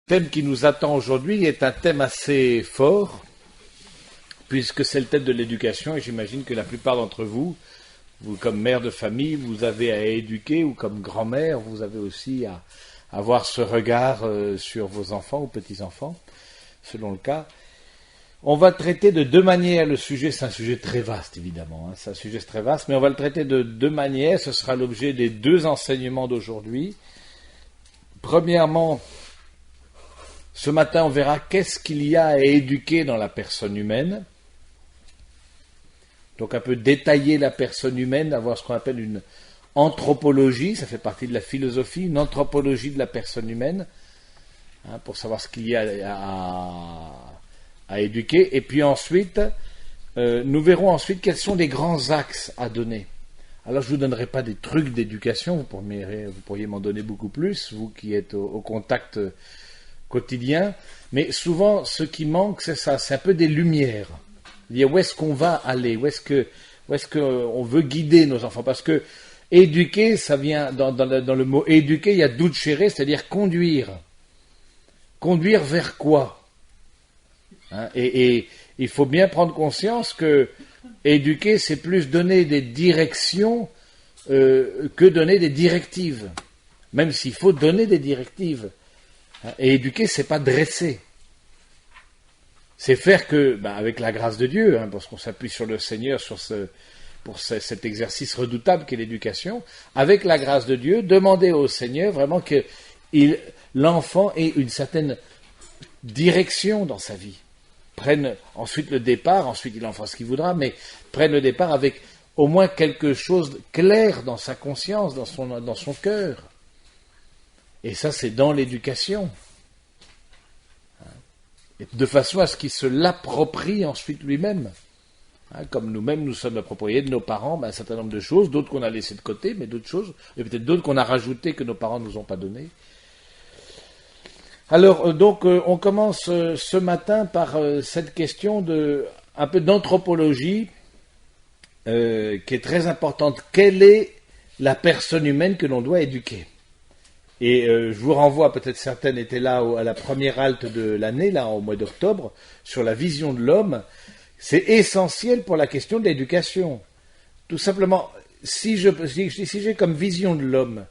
Le thème qui nous attend aujourd'hui est un thème assez fort, puisque c'est le thème de l'éducation, et j'imagine que la plupart d'entre vous, comme mère de famille, vous avez à éduquer, ou comme grand-mère, vous avez aussi à avoir ce regard sur vos enfants ou petits-enfants, selon le cas. On va traiter de deux manières le sujet, c'est un sujet très vaste évidemment, c'est un sujet très vaste, mais on va le traiter de deux manières, ce sera l'objet des deux enseignements d'aujourd'hui. Premièrement, ce matin, on verra qu'est-ce qu'il y a à éduquer dans la personne humaine. Donc un peu détailler la personne humaine, avoir ce qu'on appelle une anthropologie, ça fait partie de la philosophie, une anthropologie de la personne humaine, pour savoir ce qu'il y a à éduquer. Et puis ensuite, nous verrons ensuite quels sont les grands axes à donner. Alors je ne vous donnerai pas des trucs d'éducation, vous pourriez m'en donner beaucoup plus, vous qui êtes au contact quotidien, mais souvent ce qui manque c'est ça, c'est un peu des lumières. Dire où est-ce qu'on va aller, où est-ce qu'on veut guider nos enfants, parce que éduquer, ça vient dans le mot éduquer, il y a ducere, c'est-à-dire conduire. Conduire vers quoi, et il faut bien prendre conscience que éduquer, c'est plus donner des directions que donner des directives, même s'il faut donner des directives. Et éduquer, c'est pas dresser. C'est faire que, avec la grâce de Dieu, parce qu'on s'appuie sur le Seigneur pour cet exercice redoutable qu'est l'éducation, avec la grâce de Dieu, demander au Seigneur vraiment que l'enfant ait une certaine direction dans sa vie. Prenne ensuite le départ, ensuite il en fera ce qu'il voudra, mais prenne le départ avec au moins quelque chose de clair dans sa conscience, dans son cœur. Et ça, c'est dans l'éducation. Et de façon à ce qu'il se l'approprie ensuite lui-même. Comme nous-mêmes, nous sommes appropriés de nos parents un certain nombre de choses, d'autres qu'on a laissées de côté, mais d'autres choses, et peut-être d'autres qu'on a rajoutées que nos parents ne nous ont pas données. Alors, donc, on commence ce matin par cette question un peu d'anthropologie, qui est très importante. Quelle est la personne humaine que l'on doit éduquer ? Et je vous renvoie, peut-être certaines étaient là à la première halte de l'année, là au mois d'octobre, sur la vision de l'homme. C'est essentiel pour la question de l'éducation. Tout simplement, si j'ai comme vision de l'homme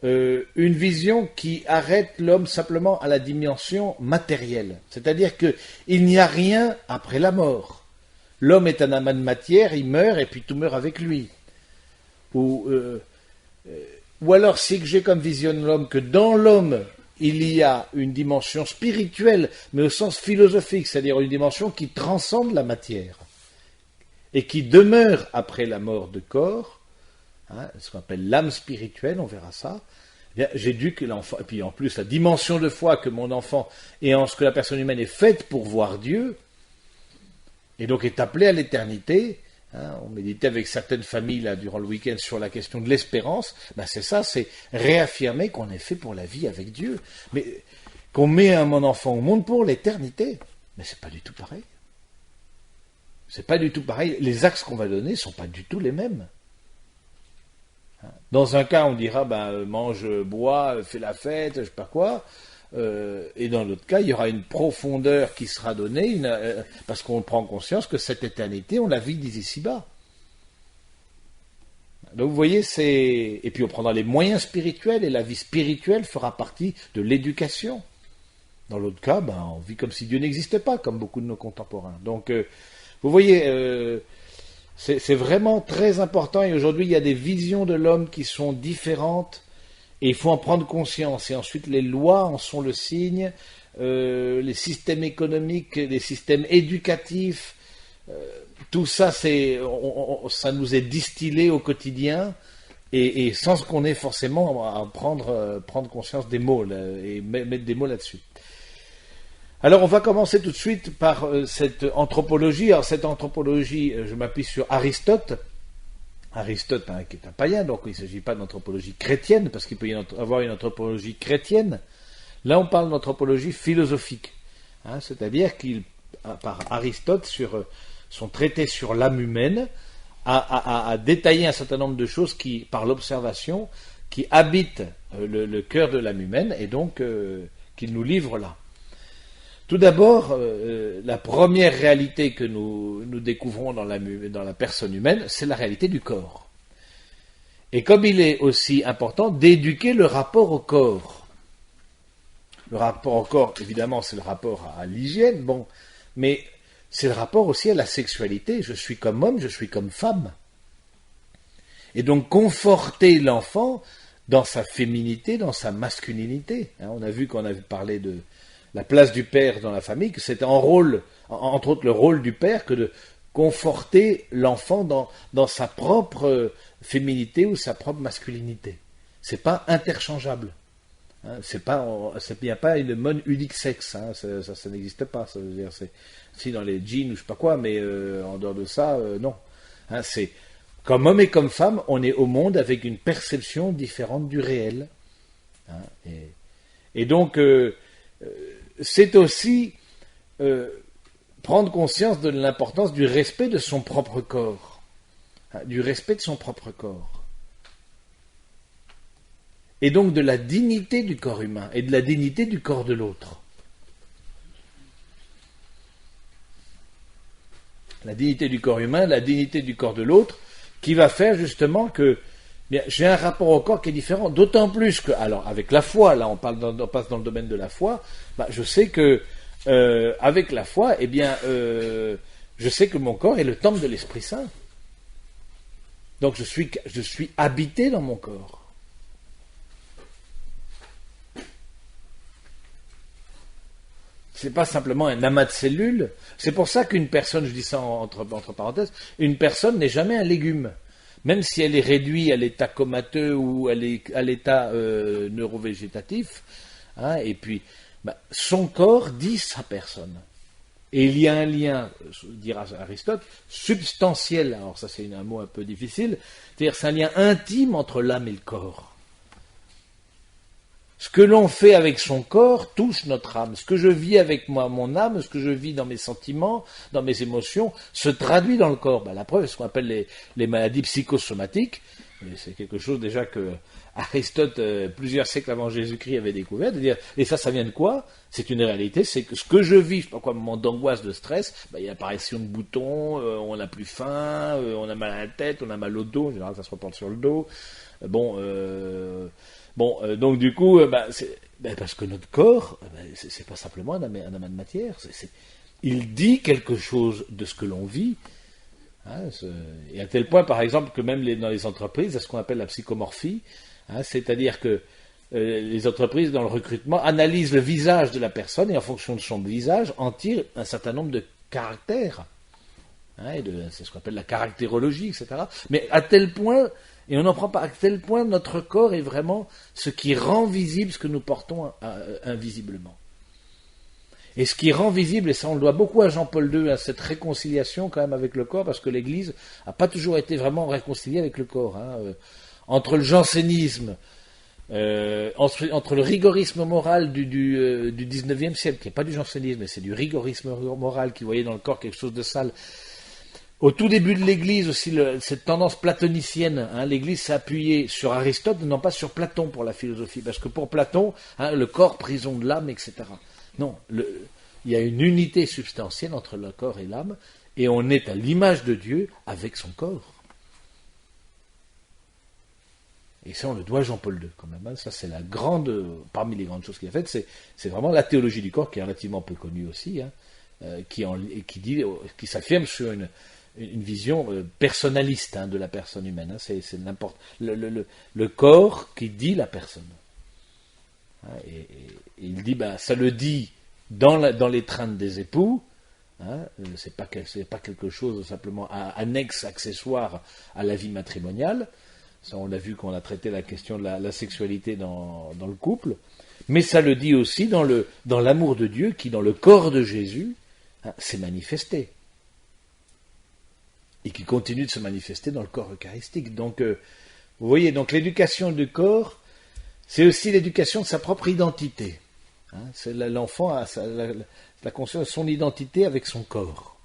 une vision qui arrête l'homme simplement à la dimension matérielle, c'est-à-dire qu'il n'y a rien après la mort. L'homme est un amas de matière, il meurt et puis tout meurt avec lui. Ou alors, si j'ai comme vision de l'homme que dans l'homme, il y a une dimension spirituelle, mais au sens philosophique, c'est-à-dire une dimension qui transcende la matière et qui demeure après la mort de corps, ce qu'on appelle l'âme spirituelle, on verra ça. Eh bien, j'éduque l'enfant, et puis en plus la dimension de foi que mon enfant et en ce que la personne humaine est faite pour voir Dieu, et donc est appelée à l'éternité. On méditait avec certaines familles là, durant le week-end sur la question de l'espérance. C'est ça, c'est réaffirmer qu'on est fait pour la vie avec Dieu. Mais qu'on met mon enfant au monde pour l'éternité. Mais c'est pas du tout pareil. C'est pas du tout pareil. Les axes qu'on va donner sont pas du tout les mêmes. Dans un cas, on dira, mange, bois, fais la fête, je sais pas quoi. Et dans l'autre cas, il y aura une profondeur qui sera donnée, parce qu'on prend conscience que cette éternité, on la vit d'ici-bas. Donc vous voyez, et puis on prendra les moyens spirituels, et la vie spirituelle fera partie de l'éducation. Dans l'autre cas, on vit comme si Dieu n'existait pas, comme beaucoup de nos contemporains. Donc, vous voyez, c'est vraiment très important, et aujourd'hui, il y a des visions de l'homme qui sont différentes, et il faut en prendre conscience. Et ensuite, les lois en sont le signe, les systèmes économiques, les systèmes éducatifs, tout ça, ça nous est distillé au quotidien, et sans qu'on ait forcément à prendre conscience des mots, et mettre des mots là-dessus. Alors, on va commencer tout de suite par cette anthropologie. Alors, cette anthropologie, je m'appuie sur Aristote. Aristote, qui est un païen, donc il ne s'agit pas d'anthropologie chrétienne, parce qu'il peut y avoir une anthropologie chrétienne. Là, on parle d'anthropologie philosophique. C'est-à-dire par Aristote, sur son traité sur l'âme humaine, a détaillé un certain nombre de choses par l'observation, qui habitent le cœur de l'âme humaine, et donc qu'il nous livre là. Tout d'abord, la première réalité que nous découvrons dans la personne humaine, c'est la réalité du corps. Et comme il est aussi important d'éduquer le rapport au corps. Le rapport au corps, évidemment, c'est le rapport à l'hygiène, bon, mais c'est le rapport aussi à la sexualité. Je suis comme homme, je suis comme femme. Et donc conforter l'enfant dans sa féminité, dans sa masculinité. On a vu qu'on avait parlé de la place du père dans la famille, que c'était entre autres le rôle du père, que de conforter l'enfant dans sa propre féminité ou sa propre masculinité. C'est pas interchangeable. Il n'y a pas une mode unique sexe, ça n'existe pas. Ça veut dire, si dans les jeans ou je sais pas quoi, mais en dehors de ça, non. C'est comme homme et comme femme, on est au monde avec une perception différente du réel. Et donc, c'est aussi prendre conscience de l'importance du respect de son propre corps, du respect de son propre corps. Et donc de la dignité du corps humain et de la dignité du corps de l'autre. La dignité du corps humain, la dignité du corps de l'autre, qui va faire justement que j'ai un rapport au corps qui est différent. D'autant plus que, alors avec la foi, là on passe dans le domaine de la foi, je sais que avec la foi, je sais que mon corps est le temple de l'Esprit Saint. Donc je suis habité dans mon corps. C'est pas simplement un amas de cellules. C'est pour ça qu'une personne, je dis ça entre parenthèses, une personne n'est jamais un légume. Même si elle est réduite à l'état comateux ou à l'état neurovégétatif, et puis son corps dit sa personne. Et il y a un lien, dira Aristote, substantiel, alors ça c'est un mot un peu difficile, c'est-à-dire c'est un lien intime entre l'âme et le corps. Ce que l'on fait avec son corps touche notre âme. Ce que je vis avec moi, mon âme, ce que je vis dans mes sentiments, dans mes émotions, se traduit dans le corps. La preuve, c'est ce qu'on appelle les maladies psychosomatiques. Et c'est quelque chose déjà que Aristote, plusieurs siècles avant Jésus-Christ, avait découvert. Et ça vient de quoi? C'est une réalité, c'est que ce que je vis, je sais pas quoi, un moment d'angoisse, de stress, il y a apparition de boutons, on n'a plus faim, on a mal à la tête, on a mal au dos, en général ça se reporte sur le dos. Donc du coup, parce que notre corps, c'est pas simplement un amas de matière. Il dit quelque chose de ce que l'on vit. Et à tel point, par exemple, que même dans les entreprises, il y a ce qu'on appelle la psychomorphie, c'est-à-dire que les entreprises, dans le recrutement, analysent le visage de la personne et en fonction de son visage, en tirent un certain nombre de caractères. C'est ce qu'on appelle la caractérologie, etc. Mais à tel point... Et on n'en prend pas à tel point, notre corps est vraiment ce qui rend visible ce que nous portons invisiblement. Et ce qui rend visible, et ça on le doit beaucoup à Jean-Paul II, à cette réconciliation quand même avec le corps, parce que l'Église n'a pas toujours été vraiment réconciliée avec le corps. Entre le jansénisme, entre le rigorisme moral du 19e siècle, qui n'est pas du jansénisme, mais c'est du rigorisme moral, qui voyait dans le corps quelque chose de sale. Au tout début de l'Église aussi, cette tendance platonicienne, l'Église s'est appuyée sur Aristote, non pas sur Platon pour la philosophie, parce que pour Platon, le corps, prison de l'âme, etc. Non, il y a une unité substantielle entre le corps et l'âme, et on est à l'image de Dieu avec son corps. Et ça, on le doit à Jean-Paul II, quand même. Ça, c'est parmi les grandes choses qu'il a faites, c'est vraiment la théologie du corps, qui est relativement peu connue aussi, qui s'affirme sur une vision personnaliste de la personne humaine. C'est n'importe le corps qui dit la personne. Et il dit, ça le dit dans l'étreinte des époux. C'est pas quelque chose simplement annexe, accessoire à la vie matrimoniale. Ça, on l'a vu quand on a traité la question de la sexualité dans le couple. Mais ça le dit aussi dans l'amour de Dieu qui, dans le corps de Jésus, s'est manifesté. Et qui continue de se manifester dans le corps eucharistique. Donc, vous voyez, donc l'éducation du corps, c'est aussi l'éducation de sa propre identité. C'est l'enfant a la conscience de son identité avec son corps.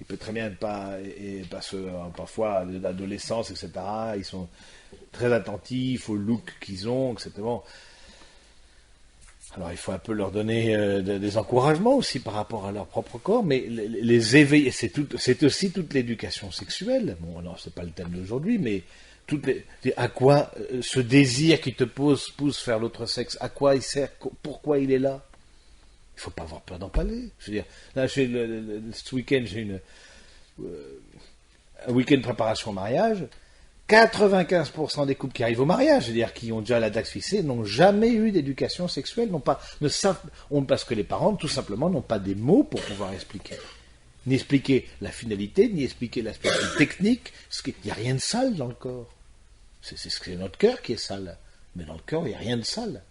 Et très bien de pas, et parce que parfois, l'adolescence, etc., ils sont très attentifs au look qu'ils ont, etc. Bon. Alors il faut un peu leur donner des encouragements aussi par rapport à leur propre corps, mais les éveiller, c'est aussi toute l'éducation sexuelle. Bon, non, c'est pas le thème d'aujourd'hui, mais à quoi ce désir qui te pousse vers l'autre sexe, à quoi il sert, pourquoi il est là? Il faut pas avoir peur d'en parler. Je veux dire, là, ce week-end, j'ai un week-end de préparation au mariage. 95% des couples qui arrivent au mariage, c'est-à-dire qui ont déjà la date fixée, n'ont jamais eu d'éducation sexuelle, parce que les parents, tout simplement, n'ont pas des mots pour pouvoir expliquer. Ni expliquer la finalité, ni expliquer l'aspect technique. Il n'y a rien de sale dans le corps. C'est notre cœur qui est sale. Mais dans le corps, il n'y a rien de sale.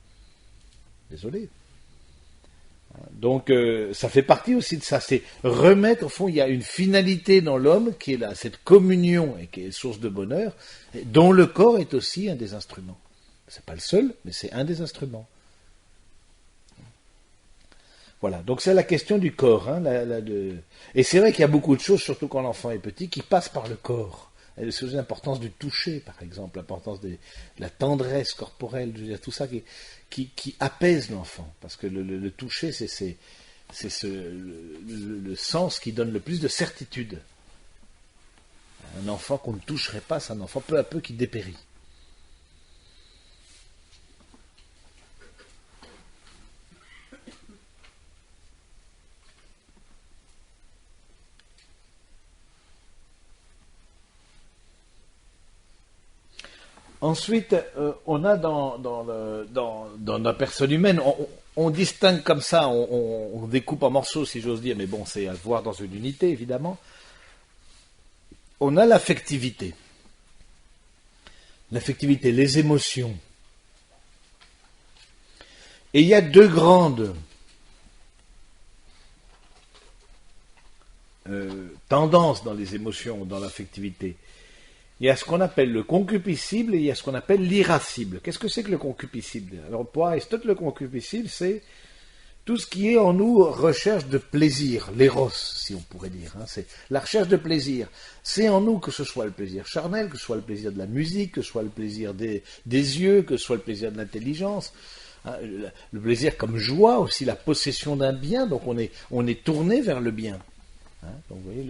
Désolé. Donc, ça fait partie aussi de ça. C'est remettre, au fond, il y a une finalité dans l'homme qui est là, cette communion et qui est source de bonheur, dont le corps est aussi un des instruments. C'est pas le seul, mais c'est un des instruments. Voilà. Donc, c'est la question du corps. Hein, Et c'est vrai qu'il y a beaucoup de choses, surtout quand l'enfant est petit, qui passent par le corps. C'est l'importance du toucher, par exemple, l'importance de la tendresse corporelle, je veux dire, tout ça qui apaise l'enfant. Parce que le toucher, c'est le sens qui donne le plus de certitude. Un enfant qu'on ne toucherait pas, c'est un enfant peu à peu qui dépérit. Ensuite, on a dans la personne humaine, on distingue comme ça, on découpe en morceaux, si j'ose dire, mais bon, c'est à voir dans une unité, évidemment. On a l'affectivité. L'affectivité, les émotions. Et il y a deux grandes tendances dans les émotions, dans l'affectivité. Il y a ce qu'on appelle le concupiscible et il y a ce qu'on appelle l'irascible. Qu'est-ce que c'est que le concupiscible? Alors pour Aristote, le concupiscible, c'est tout ce qui est en nous recherche de plaisir, l'éros, si on pourrait dire. Hein. C'est la recherche de plaisir. C'est en nous que ce soit le plaisir charnel, que ce soit le plaisir de la musique, que ce soit le plaisir des yeux, que ce soit le plaisir de l'intelligence. Hein. Le plaisir comme joie, aussi la possession d'un bien, donc on est tourné vers le bien. Hein. Donc vous voyez,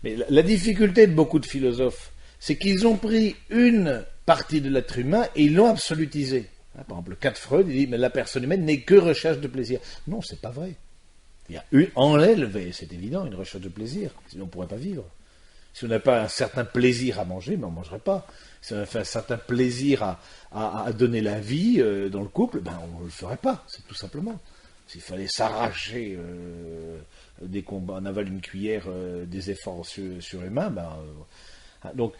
mais la difficulté de beaucoup de philosophes, c'est qu'ils ont pris une partie de l'être humain et ils l'ont absolutisé. Par exemple, le cas de Freud, il dit, mais la personne humaine n'est que recherche de plaisir. Non, c'est pas vrai. Il y a en elle, c'est évident, une recherche de plaisir, sinon on ne pourrait pas vivre. Si on n'a pas un certain plaisir à manger, mais on ne mangerait pas. Si on a fait un certain plaisir à donner la vie dans le couple, ben on ne le ferait pas, c'est tout simplement. S'il fallait s'arracher dès qu'on avale une cuillère des efforts surhumains, donc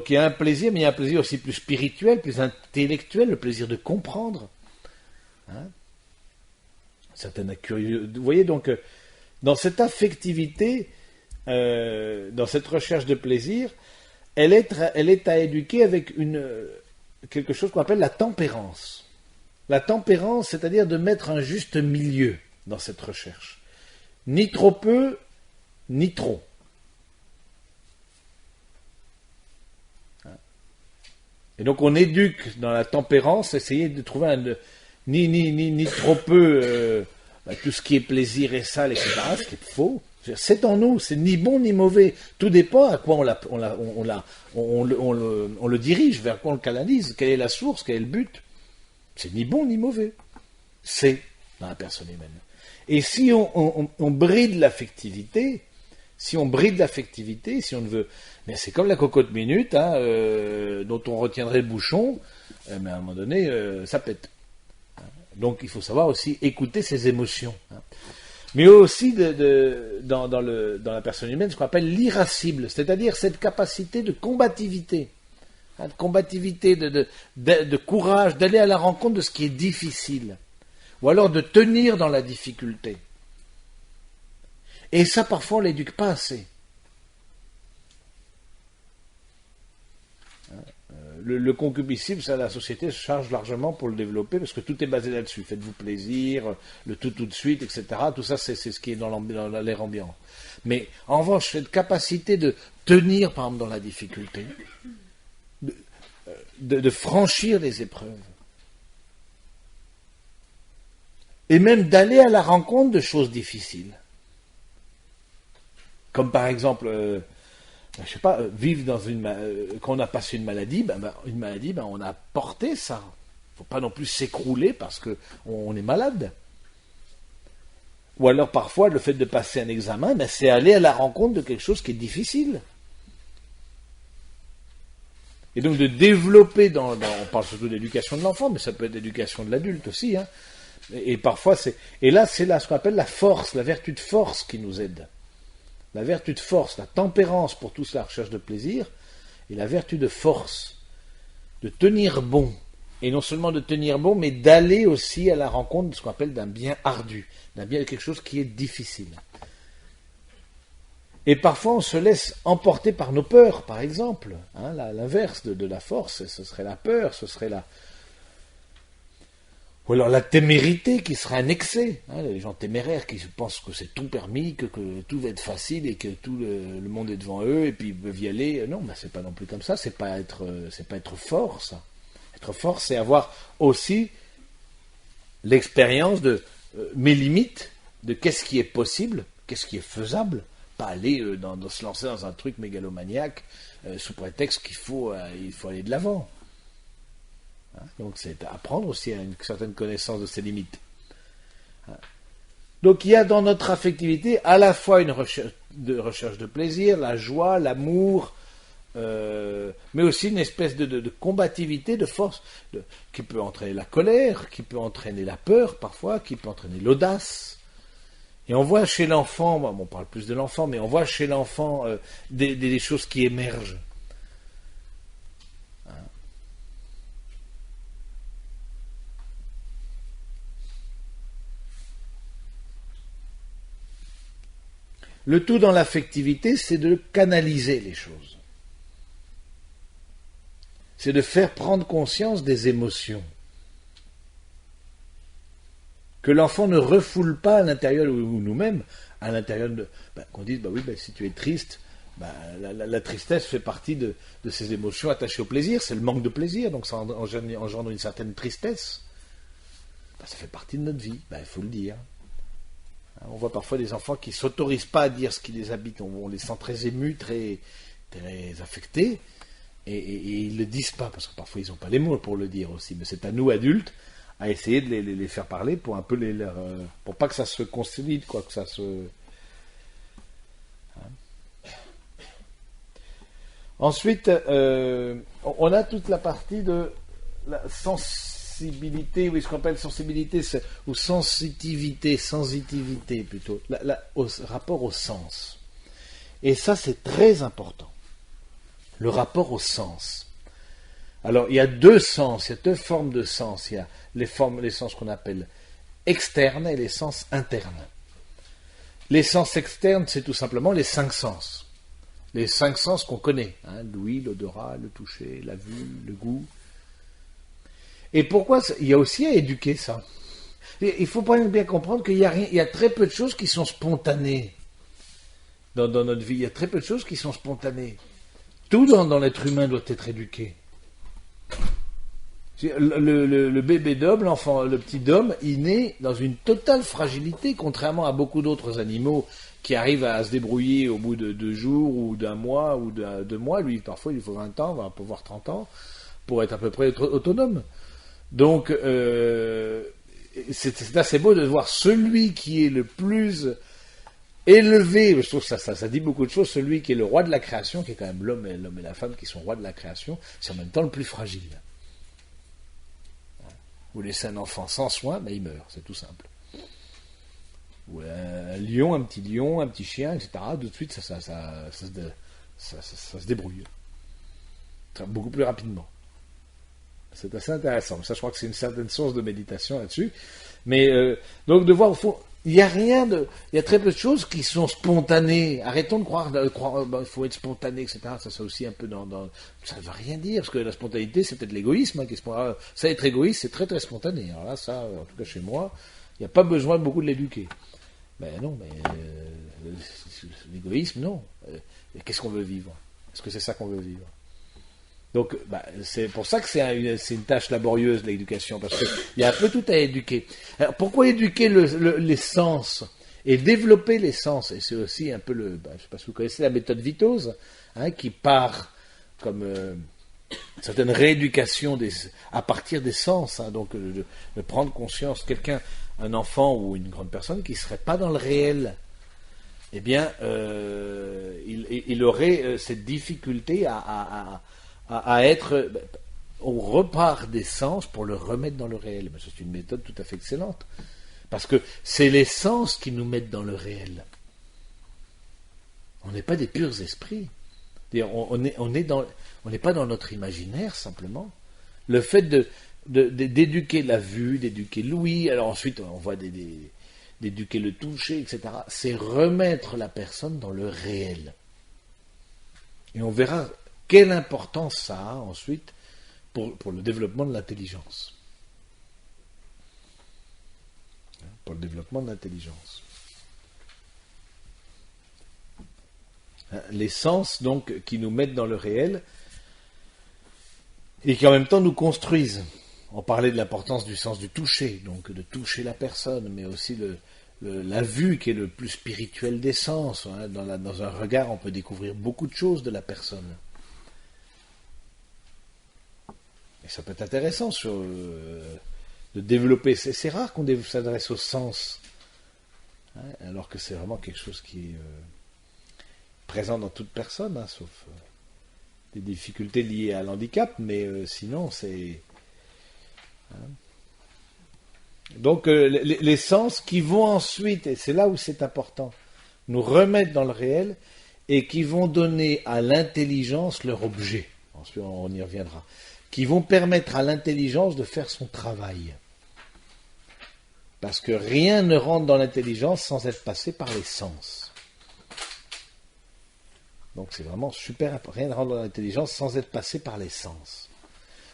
il y a un plaisir, mais il y a un plaisir aussi plus spirituel, plus intellectuel, le plaisir de comprendre. Hein, certaines curieuses. Vous voyez donc, dans cette affectivité, dans cette recherche de plaisir, elle est à éduquer avec quelque chose qu'on appelle la tempérance. La tempérance, c'est-à-dire de mettre un juste milieu dans cette recherche. Ni trop peu, ni trop. Et donc on éduque dans la tempérance, essayer de trouver ni trop peu tout ce qui est plaisir et sale, etc., ce qui est faux. C'est en nous, c'est ni bon ni mauvais. Tout dépend à quoi on le dirige, vers quoi on le canalise, quelle est la source, quel est le but. C'est ni bon ni mauvais. C'est dans la personne humaine. Et si on bride l'affectivité, si on ne veut... Mais c'est comme la cocotte minute, hein, dont on retiendrait le bouchon, mais à un moment donné, ça pète. Donc il faut savoir aussi écouter ses émotions. Hein. Mais aussi dans la personne humaine, ce qu'on appelle l'irascible, c'est-à-dire cette capacité de combativité. Hein, de combativité, de courage, d'aller à la rencontre de ce qui est difficile. Ou alors de tenir dans la difficulté. Et ça, parfois, on ne l'éduque pas assez. le concupiscible, ça, la société se charge largement pour le développer, parce que tout est basé là-dessus. Faites-vous plaisir, le tout de suite, etc. Tout ça, c'est ce qui est dans l'air ambiant. Mais en revanche, cette capacité de tenir, par exemple, dans la difficulté, de franchir les épreuves, et même d'aller à la rencontre de choses difficiles. Comme par exemple, je sais pas, vivre dans quand on a passé une maladie, on a porté ça. Il ne faut pas non plus s'écrouler parce qu'on est malade. Ou alors parfois, le fait de passer un examen, c'est aller à la rencontre de quelque chose qui est difficile. Et donc de développer on parle surtout d'éducation de l'enfant, mais ça peut être l'éducation de l'adulte aussi, hein. Et parfois, ce qu'on appelle la force, la vertu de force qui nous aide. La vertu de force, la tempérance pour tous la recherche de plaisir, et la vertu de force, de tenir bon. Et non seulement de tenir bon, mais d'aller aussi à la rencontre de ce qu'on appelle d'un bien ardu, d'un bien de quelque chose qui est difficile. Et parfois, on se laisse emporter par nos peurs, par exemple. Hein, l'inverse de la force, ce serait la peur, ce serait ou alors la témérité qui serait un excès. Hein, les gens téméraires qui pensent que c'est tout permis, que tout va être facile et que tout le monde est devant eux et puis ils peuvent y aller. Non, c'est pas non plus comme ça. C'est pas être fort, ça. Être fort, c'est avoir aussi l'expérience de mes limites, de qu'est-ce qui est possible, qu'est-ce qui est faisable. Pas aller se lancer dans un truc mégalomaniaque sous prétexte qu'il faut aller de l'avant. Donc c'est apprendre aussi à une certaine connaissance de ses limites. Donc il y a dans notre affectivité à la fois une recherche de plaisir, la joie, l'amour, mais aussi une espèce de combativité, de force, qui peut entraîner la colère, qui peut entraîner la peur parfois, qui peut entraîner l'audace. Et on voit chez l'enfant, on parle plus de l'enfant, mais on voit chez l'enfant des choses qui émergent. Le tout dans l'affectivité, c'est de canaliser les choses. C'est de faire prendre conscience des émotions. Que l'enfant ne refoule pas à l'intérieur, ou nous-mêmes, à l'intérieur qu'on dise, si tu es triste, la tristesse fait partie de ces émotions attachées au plaisir, c'est le manque de plaisir, donc ça engendre une certaine tristesse. Ça fait partie de notre vie, il faut le dire. On voit parfois des enfants qui ne s'autorisent pas à dire ce qui les habite. On les sent très émus, très affectés, et ils ne le disent pas, parce que parfois ils n'ont pas les mots pour le dire aussi. Mais c'est à nous, adultes, à essayer de les faire parler pour un peu pour pas que ça se consolide, que ça se... Ensuite, on a toute la partie de la sensibilité, ce qu'on appelle sensibilité, ou sensitivité plutôt, rapport au sens. Et ça, c'est très important. Le rapport au sens. Alors, il y a deux sens, il y a deux formes de sens. Il y a les sens qu'on appelle externes et les sens internes. Les sens externes, c'est tout simplement les 5 sens. Les 5 sens qu'on connaît. L'ouïe, l'odorat, le toucher, la vue, le goût. Et pourquoi il y a aussi à éduquer ça. Il faut bien comprendre qu'il y a très peu de choses qui sont spontanées dans notre vie. Il y a très peu de choses qui sont spontanées. Tout dans l'être humain doit être éduqué. Le bébé d'homme, l'enfant, le petit homme, il naît dans une totale fragilité, contrairement à beaucoup d'autres animaux qui arrivent à se débrouiller au bout de 2 jours ou d'un mois ou de 2 mois. Lui, parfois, il faut 20 ans, on va pouvoir 30 ans pour être à peu près autonome. Donc, c'est assez beau de voir celui qui est le plus élevé, je trouve que ça dit beaucoup de choses, celui qui est le roi de la création, qui est quand même l'homme et la femme qui sont rois de la création, c'est en même temps le plus fragile. Vous laissez un enfant sans soin, il meurt, c'est tout simple. Ou un lion, un petit chien, etc., tout de suite, ça se débrouille. Beaucoup plus rapidement. C'est assez intéressant. Ça, je crois que c'est une certaine source de méditation là-dessus. Mais donc de voir au fond Il y a rien de, il y a très peu de choses qui sont spontanées. Arrêtons de croire, il faut être spontané, etc. Ça aussi un peu ça ne veut rien dire, parce que la spontanéité, c'est peut-être l'égoïsme, qui est ça, être égoïste, c'est très très spontané. Alors là, ça, en tout cas chez moi, il n'y a pas besoin de beaucoup de l'éduquer. Ben non, mais l'égoïsme, non. Qu'est-ce qu'on veut vivre? Est-ce que c'est ça qu'on veut vivre? Donc, c'est pour ça que c'est une tâche laborieuse, l'éducation, parce qu'il y a un peu tout à éduquer. Alors, pourquoi éduquer les sens et développer les sens? Et c'est aussi un peu je ne sais pas si vous connaissez la méthode Vitose, qui part comme une certaine rééducation à partir des sens, donc de prendre conscience. Un enfant ou une grande personne qui ne serait pas dans le réel, eh bien, il aurait cette difficulté à être. On repart des sens pour le remettre dans le réel. Mais c'est une méthode tout à fait excellente. Parce que c'est les sens qui nous mettent dans le réel. On n'est pas des purs esprits. On n'est pas dans notre imaginaire, simplement. Le fait d'éduquer la vue, d'éduquer l'ouïe, alors ensuite on voit d'éduquer le toucher, etc. C'est remettre la personne dans le réel. Et on verra quelle importance ça a ensuite pour le développement de l'intelligence. Pour le développement de l'intelligence. Les sens, donc, qui nous mettent dans le réel et qui en même temps nous construisent. On parlait de l'importance du sens du toucher, donc de toucher la personne, mais aussi la vue qui est le plus spirituel des sens. Dans un regard, on peut découvrir beaucoup de choses de la personne. Et ça peut être intéressant de développer. C'est rare qu'on s'adresse au sens, alors que c'est vraiment quelque chose qui est présent dans toute personne, sauf des difficultés liées à l'handicap, mais sinon c'est... Donc les sens qui vont ensuite, et c'est là où c'est important, nous remettre dans le réel et qui vont donner à l'intelligence leur objet. Ensuite on y reviendra. Qui vont permettre à l'intelligence de faire son travail. Parce que rien ne rentre dans l'intelligence sans être passé par les sens. Donc c'est vraiment super important. Rien ne rentre dans l'intelligence sans être passé par les sens.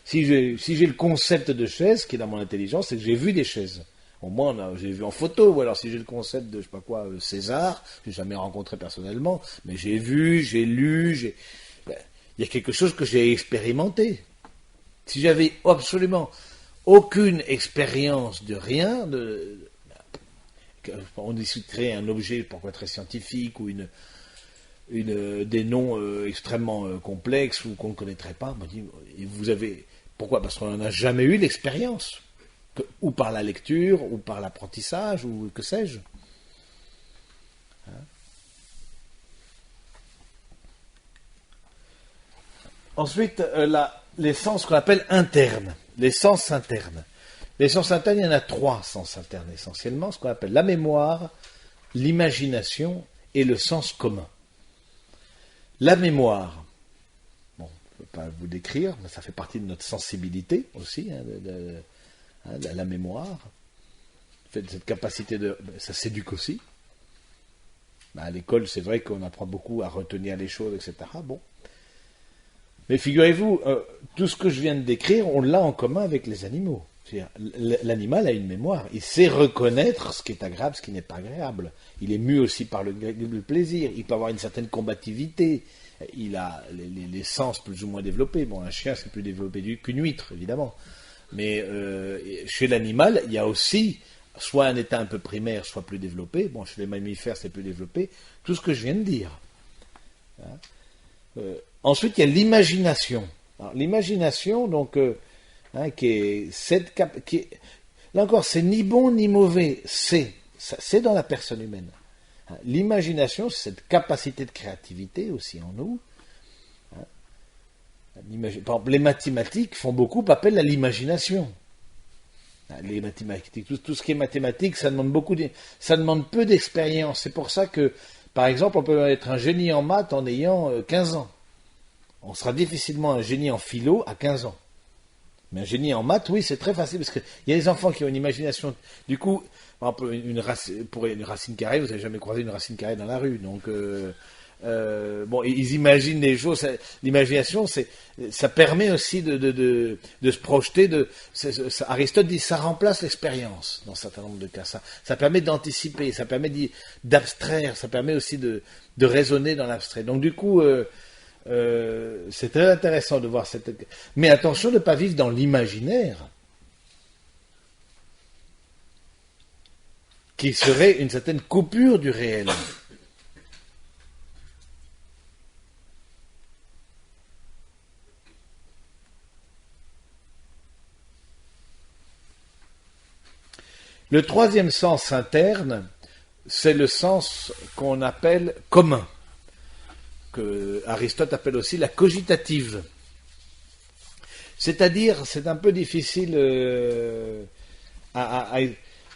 Si j'ai le concept de chaise qui est dans mon intelligence, c'est que j'ai vu des chaises. Au moins, j'ai vu en photo, ou alors si j'ai le concept de, je sais pas quoi, César, je l'ai jamais rencontré personnellement, mais j'ai vu, j'ai lu, il y a quelque chose que j'ai expérimenté. Si j'avais absolument aucune expérience de rien, on discuterait un objet pourquoi très scientifique ou des noms extrêmement complexes ou qu'on ne connaîtrait pas, on me dit, pourquoi? Parce qu'on n'a jamais eu l'expérience, ou par la lecture, ou par l'apprentissage, ou que sais-je. Ensuite, les sens qu'on appelle internes, les sens internes. Les sens internes, il y en a 3 sens internes essentiellement, ce qu'on appelle la mémoire, l'imagination et le sens commun. La mémoire, bon, je ne peux pas vous décrire, mais ça fait partie de notre sensibilité aussi, la mémoire. Cette capacité ça s'éduque aussi. À l'école, c'est vrai qu'on apprend beaucoup à retenir les choses, etc. Bon. Mais figurez-vous, tout ce que je viens de décrire, on l'a en commun avec les animaux. L'animal a une mémoire. Il sait reconnaître ce qui est agréable, ce qui n'est pas agréable. Il est mu aussi par le plaisir. Il peut avoir une certaine combativité. Il a les sens plus ou moins développés. Bon, un chien, c'est plus développé qu'une huître, évidemment. Mais chez l'animal, il y a aussi soit un état un peu primaire, soit plus développé. Bon, chez les mammifères, c'est plus développé. Tout ce que je viens de dire. Ensuite, il y a l'imagination. Alors, l'imagination, donc, qui est là encore, c'est ni bon ni mauvais, c'est dans la personne humaine. L'imagination, c'est cette capacité de créativité aussi en nous. Par exemple, les mathématiques font beaucoup appel à l'imagination. Les mathématiques, tout ce qui est mathématique, ça demande peu d'expérience. C'est pour ça que, par exemple, on peut être un génie en maths en ayant 15 ans. On sera difficilement un génie en philo à 15 ans. Mais un génie en maths, oui, c'est très facile, parce qu'il y a des enfants qui ont une imagination. Du coup, par exemple, pour une racine carrée, vous n'avez jamais croisé une racine carrée dans la rue. Donc, bon, ils imaginent des choses. L'imagination, ça permet aussi de se projeter. Aristote dit ça remplace l'expérience dans un certain nombre de cas. Ça permet d'anticiper, ça permet d'abstraire, ça permet aussi de raisonner dans l'abstrait. Donc, du coup, c'est très intéressant de voir cette. Mais attention de ne pas vivre dans l'imaginaire, qui serait une certaine coupure du réel. Le troisième sens interne, c'est le sens qu'on appelle commun, que Aristote appelle aussi la cogitative. C'est-à-dire, c'est un peu difficile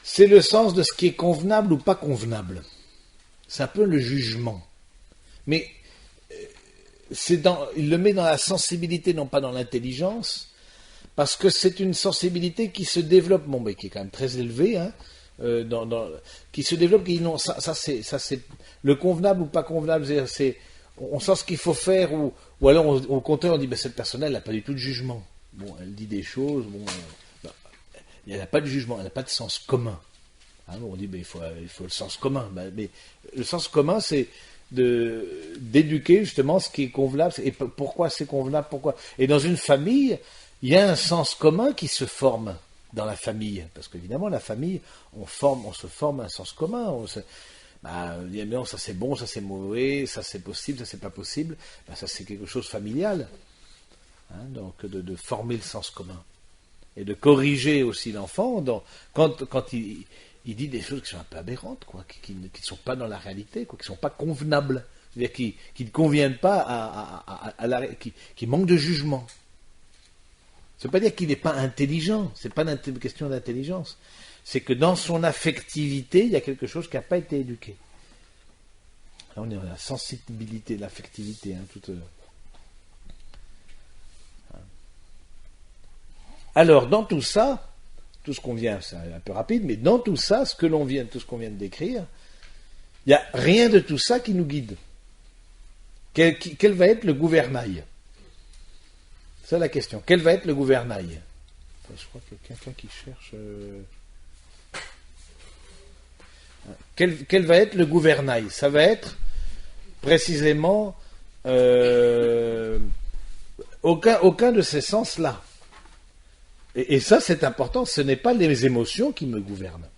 c'est le sens de ce qui est convenable ou pas convenable. C'est un peu le jugement. Mais il le met dans la sensibilité, non pas dans l'intelligence, parce que c'est une sensibilité qui se développe, bon, mais qui est quand même très élevée, hein, qui se développe, ça c'est le convenable ou pas convenable, on sent ce qu'il faut faire, ou alors au contraire on dit, ben, cette personne-là, elle n'a pas du tout de jugement. Bon, elle dit des choses, bon, elle n'a pas de jugement, elle n'a pas de sens commun. Hein, on dit, ben, il faut le sens commun. Ben, mais le sens commun, c'est d'éduquer justement ce qui est convenable, et pourquoi c'est convenable, pourquoi. Et dans une famille, il y a un sens commun qui se forme dans la famille, parce qu'évidemment la famille, on se forme un sens commun. Non, ça c'est bon, ça c'est mauvais, ça c'est possible, ça c'est pas possible. Ben, ça c'est quelque chose familial, hein, donc de former le sens commun et de corriger aussi l'enfant quand il dit des choses qui sont un peu aberrantes, quoi, qui ne sont pas dans la réalité, quoi, qui ne sont pas convenables, c'est-à-dire qui ne conviennent pas qui manquent de jugement. Ça ne veut pas dire qu'il n'est pas intelligent, c'est pas une question d'intelligence. C'est que dans son affectivité, il y a quelque chose qui n'a pas été éduqué. Là, on est dans la sensibilité, l'affectivité. Hein, Alors, dans tout ça, tout ce qu'on vient, c'est un peu rapide, mais dans tout ça, tout ce qu'on vient de décrire, il n'y a rien de tout ça qui nous guide. Quel va être le gouvernail ? C'est la question. Quel va être le gouvernail ? Je crois qu'il y a quelqu'un qui cherche. Quel va être le gouvernail ? Ça va être précisément aucun de ces sens-là. Et ça, c'est important. Ce n'est pas les émotions qui me gouvernent.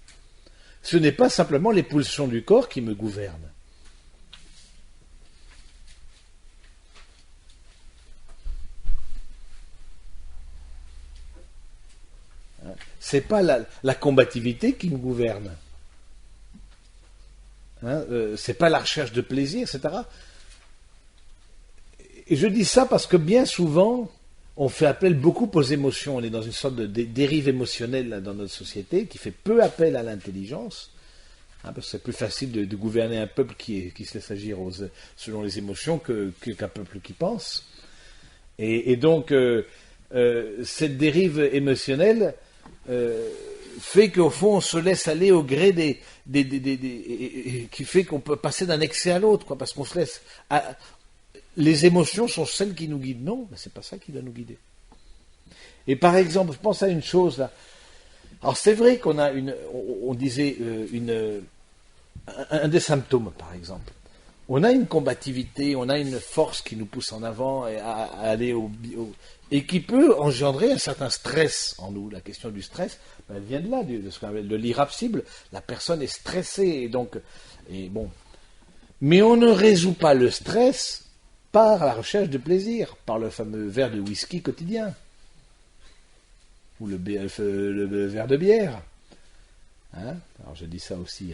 Ce n'est pas simplement les pulsions du corps qui me gouvernent. C'est pas la combativité qui me gouverne. Hein, c'est pas la recherche de plaisir, etc. Et je dis ça parce que bien souvent, on fait appel beaucoup aux émotions. On est dans une sorte de dérive émotionnelle là, dans notre société qui fait peu appel à l'intelligence. Hein, parce que c'est plus facile de gouverner un peuple qui se laisse agir selon les émotions qu'un peuple qui pense. Et donc, cette dérive émotionnelle fait qu'au fond on se laisse aller au gré qui fait qu'on peut passer d'un excès à l'autre, quoi, parce qu'on se laisse les émotions sont celles qui nous guident. Non, c'est pas ça qui doit nous guider. Et par exemple, je pense à une chose là. Alors c'est vrai qu'on a on disait un des symptômes, par exemple. On a une combativité, on a une force qui nous pousse en avant et à aller et qui peut engendrer un certain stress en nous. La question du stress, elle vient de là, de ce qu'on appelle de l'irascible. La personne est stressée et bon. Mais on ne résout pas le stress par la recherche de plaisir, par le fameux verre de whisky quotidien ou le verre de bière. Hein, alors je dis ça aussi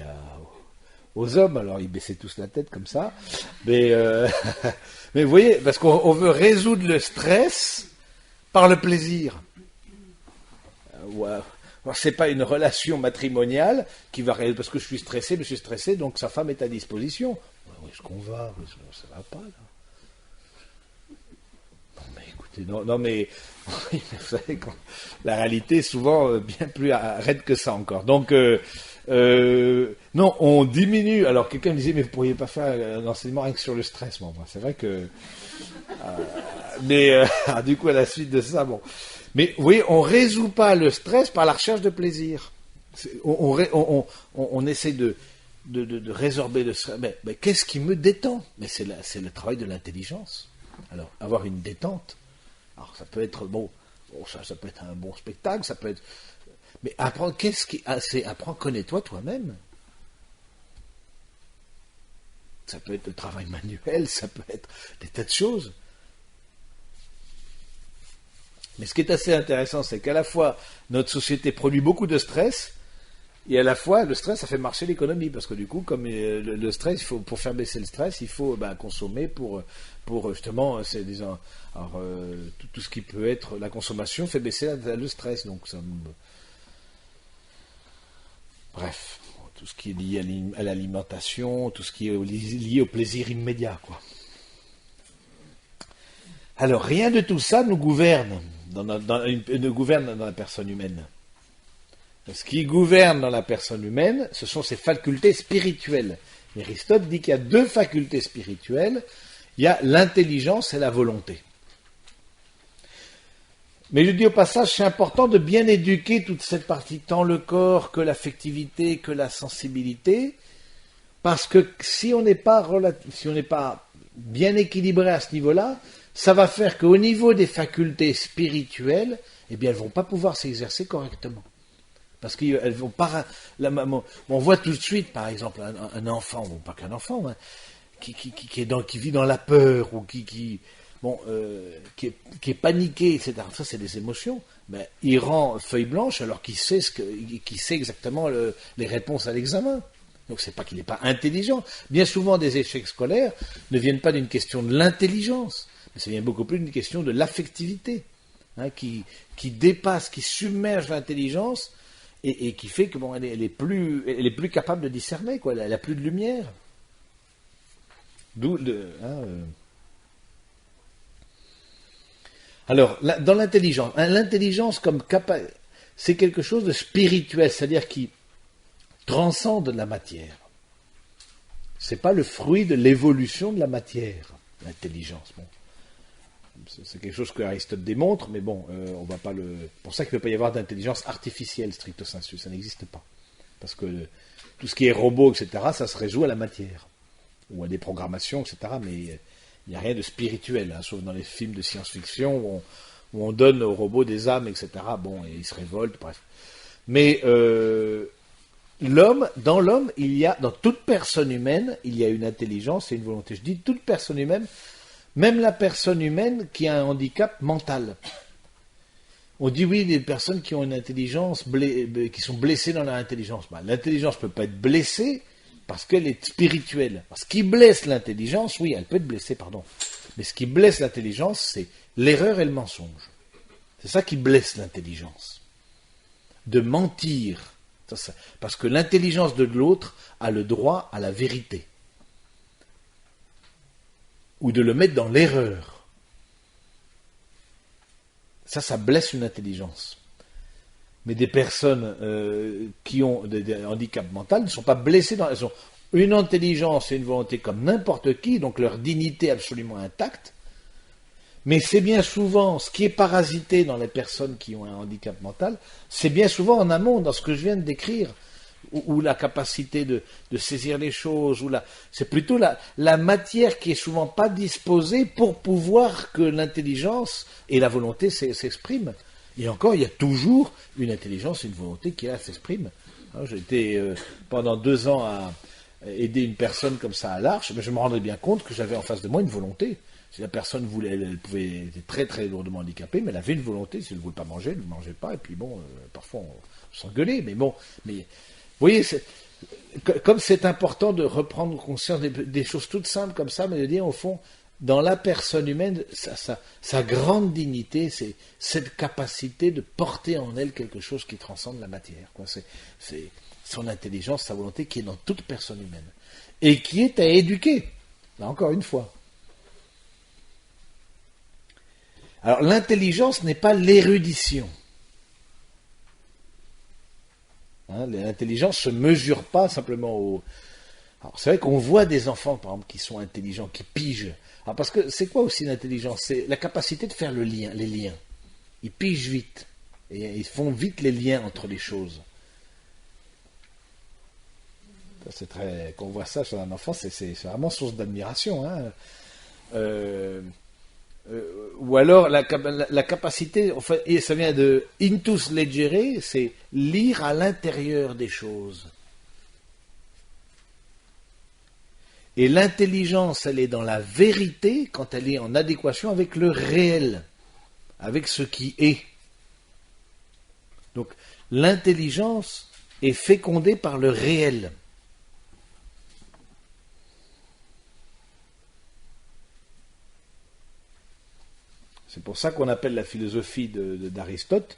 aux hommes, alors ils baissaient tous la tête comme ça. Mais vous voyez, parce qu'on veut résoudre le stress par le plaisir. Alors, c'est pas une relation matrimoniale qui va résoudre, parce que je suis stressé, donc sa femme est à disposition. Où est-ce qu'on va ? Ça va pas, là. Non, mais écoutez. Non, non, mais vous savez, la réalité est souvent bien plus raide que ça encore. Donc, non, on diminue. Alors, quelqu'un me disait, mais vous pourriez pas faire un enseignement rien que sur le stress. Bon, c'est vrai que... mais du coup, à la suite de ça, bon... Mais vous voyez, on résout pas le stress par la recherche de plaisir. On essaie de résorber le stress. Mais qu'est-ce qui me détend? Mais c'est le travail de l'intelligence. Alors, avoir une détente. Alors, ça peut être ça peut être un bon spectacle, ça peut être. Mais apprendre, apprends, connais-toi toi-même. Ça peut être le travail manuel, ça peut être des tas de choses. Mais ce qui est assez intéressant, c'est qu'à la fois, notre société produit beaucoup de stress, et à la fois, le stress, ça fait marcher l'économie, parce que du coup, comme le stress, pour faire baisser le stress, il faut consommer pour justement, tout ce qui peut être la consommation fait baisser le stress. Donc, bref, tout ce qui est lié à l'alimentation, tout ce qui est lié au plaisir immédiat, quoi. Alors, rien de tout ça nous gouverne nous gouverne dans la personne humaine. Ce qui gouverne dans la personne humaine, ce sont ses facultés spirituelles. Aristote dit qu'il y a deux facultés spirituelles, il y a l'intelligence et la volonté. Mais je dis au passage, c'est important de bien éduquer toute cette partie, tant le corps que l'affectivité, que la sensibilité, parce que si on n'est pas bien équilibré à ce niveau-là, ça va faire qu'au niveau des facultés spirituelles, eh bien, elles ne vont pas pouvoir s'exercer correctement. Parce qu'elles vont pas. On voit tout de suite, par exemple, un enfant, bon, pas qu'un enfant, hein, qui vit dans la peur ou qui est paniqué, etc. Ça, c'est des émotions. Mais il rend feuille blanche alors qu'il sait exactement les réponses à l'examen. Donc, c'est pas qu'il n'est pas intelligent. Bien souvent, des échecs scolaires ne viennent pas d'une question de l'intelligence, mais ça vient beaucoup plus d'une question de l'affectivité, hein, qui dépasse, qui submerge l'intelligence. Et qui fait que elle est plus capable de discerner, quoi. Elle a plus de lumière. Alors, dans l'intelligence, l'intelligence comme c'est quelque chose de spirituel, c'est-à-dire qui transcende la matière. C'est pas le fruit de l'évolution de la matière, l'intelligence. Bon. C'est quelque chose que Aristote démontre, mais bon, on va pas pour ça qu'il ne peut pas y avoir d'intelligence artificielle, stricto sensu, ça n'existe pas. Parce que tout ce qui est robot, etc., ça se résout à la matière, ou à des programmations, etc., mais il n'y a rien de spirituel, hein, sauf dans les films de science-fiction où on donne aux robots des âmes, etc., bon, et ils se révoltent, bref. Mais dans l'homme, dans toute personne humaine, il y a une intelligence et une volonté. Je dis toute personne humaine, même la personne humaine qui a un handicap mental. On dit oui, des personnes qui ont une intelligence, qui sont blessées dans leur intelligence. L'intelligence ne peut pas être blessée parce qu'elle est spirituelle. Ce qui blesse l'intelligence, oui, elle peut être blessée, pardon. Mais ce qui blesse l'intelligence, c'est l'erreur et le mensonge. C'est ça qui blesse l'intelligence. De mentir. Parce que l'intelligence de l'autre a le droit à la vérité. Ou de le mettre dans l'erreur. Ça blesse une intelligence. Mais des personnes qui ont des handicaps mentaux ne sont pas blessées elles ont une intelligence et une volonté comme n'importe qui, donc leur dignité absolument intacte. Mais c'est bien souvent ce qui est parasité dans les personnes qui ont un handicap mental, c'est bien souvent en amont, dans ce que je viens de décrire. Ou la capacité de saisir les choses, c'est plutôt la matière qui est souvent pas disposée pour pouvoir que l'intelligence et la volonté s'expriment. Et encore, il y a toujours une intelligence et une volonté qui s'expriment. J'ai été pendant 2 ans à aider une personne comme ça à l'Arche, mais je me rendais bien compte que j'avais en face de moi une volonté. Si la personne voulait, elle était très très lourdement handicapée, mais elle avait une volonté. Si elle ne voulait pas manger, elle ne mangeait pas. Et puis bon, parfois on s'engueulait, mais bon, vous voyez, comme c'est important de reprendre conscience des choses toutes simples comme ça, mais de dire au fond, dans la personne humaine, sa grande dignité, c'est cette capacité de porter en elle quelque chose qui transcende la matière, quoi. C'est son intelligence, sa volonté qui est dans toute personne humaine. Et qui est à éduquer, là encore une fois. Alors l'intelligence n'est pas l'érudition. L'intelligence se mesure pas simplement au... Alors c'est vrai qu'on voit des enfants, par exemple, qui sont intelligents, qui pigent. Alors parce que c'est quoi aussi l'intelligence? C'est la capacité de faire les liens. Ils pigent vite. Et ils font vite les liens entre les choses. C'est très... Quand on voit ça chez un enfant, c'est vraiment source d'admiration. Ou alors la capacité, enfin, et ça vient de intus legere, c'est lire à l'intérieur des choses. Et l'intelligence, elle est dans la vérité quand elle est en adéquation avec le réel, avec ce qui est. Donc l'intelligence est fécondée par le réel. C'est pour ça qu'on appelle la philosophie d'Aristote,